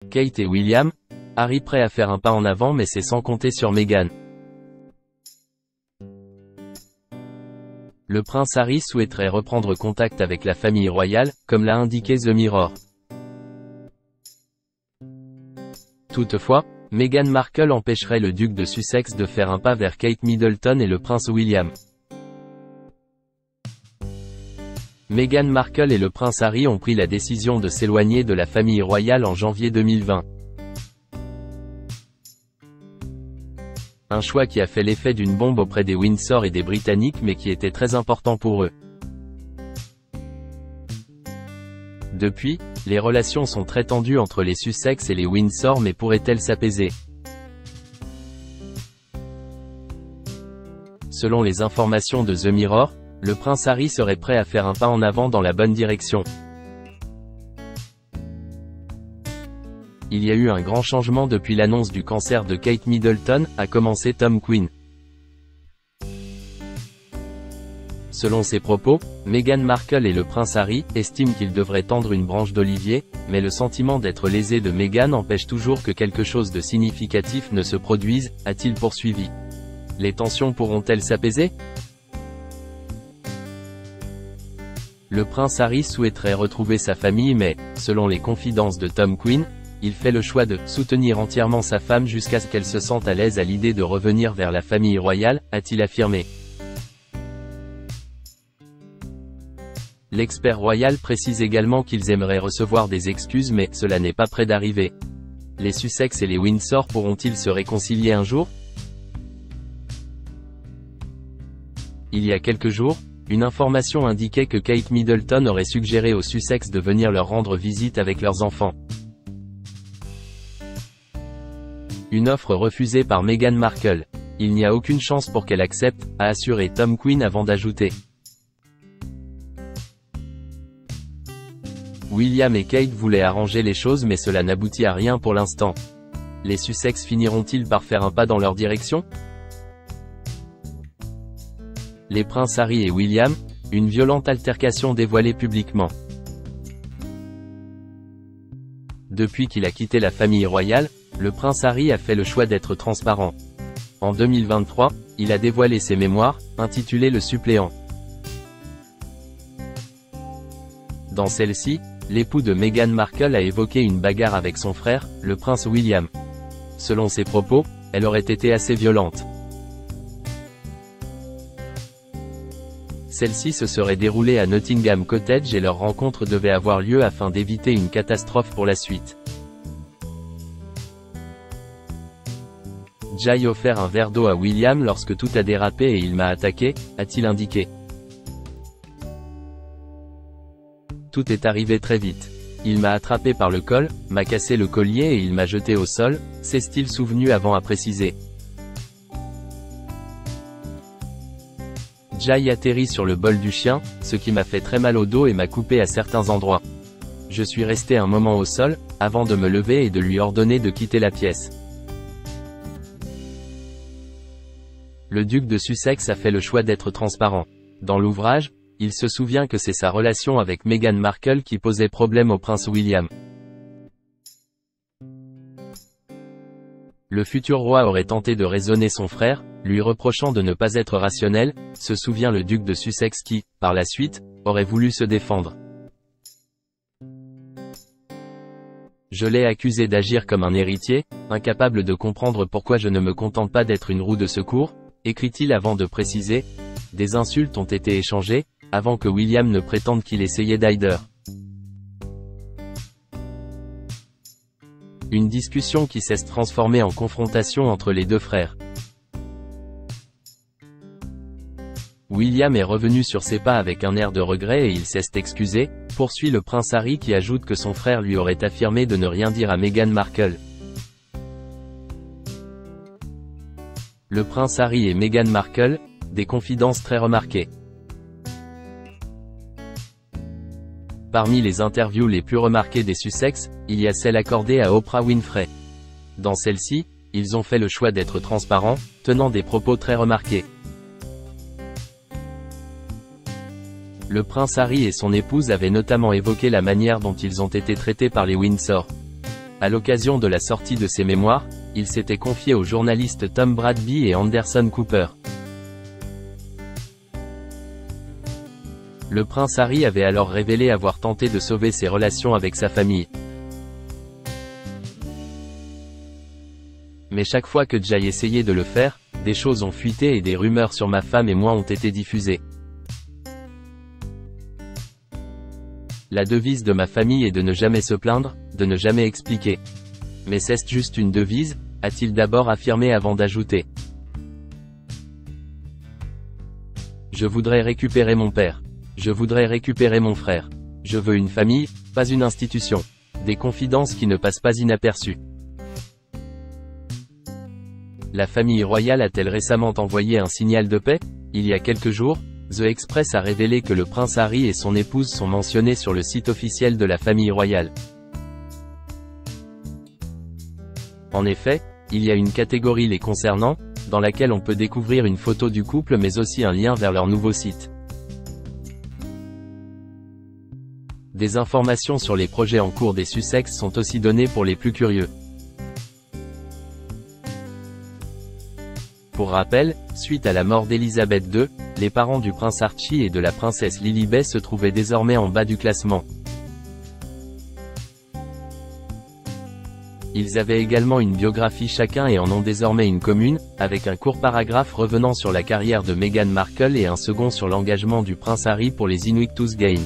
Kate et William, Harry prêt à faire un pas en avant mais c'est sans compter sur Meghan. Le prince Harry souhaiterait reprendre contact avec la famille royale, comme l'a indiqué The Mirror. Toutefois, Meghan Markle empêcherait le duc de Sussex de faire un pas vers Kate Middleton et le prince William. Meghan Markle et le prince Harry ont pris la décision de s'éloigner de la famille royale en janvier 2020. Un choix qui a fait l'effet d'une bombe auprès des Windsor et des Britanniques mais qui était très important pour eux. Depuis, les relations sont très tendues entre les Sussex et les Windsor mais pourraient-elles s'apaiser? Selon les informations de The Mirror, le prince Harry serait prêt à faire un pas en avant dans la bonne direction. Il y a eu un grand changement depuis l'annonce du cancer de Kate Middleton, a commencé Tom Quinn. Selon ses propos, Meghan Markle et le prince Harry estiment qu'ils devraient tendre une branche d'olivier, mais le sentiment d'être lésé de Meghan empêche toujours que quelque chose de significatif ne se produise, a-t-il poursuivi. Les tensions pourront-elles s'apaiser? Le prince Harry souhaiterait retrouver sa famille mais, selon les confidences de Tom Quinn, il fait le choix de « soutenir entièrement sa femme jusqu'à ce qu'elle se sente à l'aise à l'idée de revenir vers la famille royale », a-t-il affirmé. L'expert royal précise également qu'ils aimeraient recevoir des excuses mais cela n'est pas près d'arriver. Les Sussex et les Windsor pourront-ils se réconcilier un jour? Il y a quelques jours, une information indiquait que Kate Middleton aurait suggéré aux Sussex de venir leur rendre visite avec leurs enfants. Une offre refusée par Meghan Markle. Il n'y a aucune chance pour qu'elle accepte, a assuré Tom Quinn avant d'ajouter. William et Kate voulaient arranger les choses mais cela n'aboutit à rien pour l'instant. Les Sussex finiront-ils par faire un pas dans leur direction? Les princes Harry et William, une violente altercation dévoilée publiquement. Depuis qu'il a quitté la famille royale, le prince Harry a fait le choix d'être transparent. En 2023, il a dévoilé ses mémoires, intitulées Le suppléant. Dans celle-ci, l'époux de Meghan Markle a évoqué une bagarre avec son frère, le prince William. Selon ses propos, elle aurait été assez violente. Celle-ci se serait déroulée à Nottingham Cottage et leur rencontre devait avoir lieu afin d'éviter une catastrophe pour la suite. J'ai offert un verre d'eau à William lorsque tout a dérapé et il m'a attaqué, a-t-il indiqué. Tout est arrivé très vite. Il m'a attrapé par le col, m'a cassé le collier et il m'a jeté au sol, s'est-il souvenu avant à préciser. J'ai atterri sur le bol du chien, ce qui m'a fait très mal au dos et m'a coupé à certains endroits. Je suis resté un moment au sol, avant de me lever et de lui ordonner de quitter la pièce. Le duc de Sussex a fait le choix d'être transparent. Dans l'ouvrage, il se souvient que c'est sa relation avec Meghan Markle qui posait problème au prince William. Le futur roi aurait tenté de raisonner son frère, lui reprochant de ne pas être rationnel, se souvient le duc de Sussex qui, par la suite, aurait voulu se défendre. Je l'ai accusé d'agir comme un héritier, incapable de comprendre pourquoi je ne me contente pas d'être une roue de secours, écrit-il avant de préciser. Des insultes ont été échangées, avant que William ne prétende qu'il essayait d'aider. Une discussion qui s'est transformée en confrontation entre les deux frères. William est revenu sur ses pas avec un air de regret et il s'est excusé, poursuit le prince Harry qui ajoute que son frère lui aurait affirmé de ne rien dire à Meghan Markle. Le prince Harry et Meghan Markle, des confidences très remarquées. Parmi les interviews les plus remarquées des Sussex, il y a celle accordée à Oprah Winfrey. Dans celle-ci, ils ont fait le choix d'être transparents, tenant des propos très remarqués. Le prince Harry et son épouse avaient notamment évoqué la manière dont ils ont été traités par les Windsor. À l'occasion de la sortie de ses mémoires, il s'était confié aux journalistes Tom Bradby et Anderson Cooper. Le prince Harry avait alors révélé avoir tenté de sauver ses relations avec sa famille. Mais chaque fois que Jay essayait de le faire, des choses ont fuité et des rumeurs sur ma femme et moi ont été diffusées. La devise de ma famille est de ne jamais se plaindre, de ne jamais expliquer. Mais c'est juste une devise, a-t-il d'abord affirmé avant d'ajouter. Je voudrais récupérer mon père. Je voudrais récupérer mon frère. Je veux une famille, pas une institution. Des confidences qui ne passent pas inaperçues. La famille royale a-t-elle récemment envoyé un signal de paix? Il y a quelques jours, The Express a révélé que le prince Harry et son épouse sont mentionnés sur le site officiel de la famille royale. En effet, il y a une catégorie les concernant, dans laquelle on peut découvrir une photo du couple mais aussi un lien vers leur nouveau site. Des informations sur les projets en cours des Sussex sont aussi données pour les plus curieux. Pour rappel, suite à la mort d'Elisabeth II, les parents du prince Archie et de la princesse Lilibet se trouvaient désormais en bas du classement. Ils avaient également une biographie chacun et en ont désormais une commune, avec un court paragraphe revenant sur la carrière de Meghan Markle et un second sur l'engagement du prince Harry pour les Invictus Games.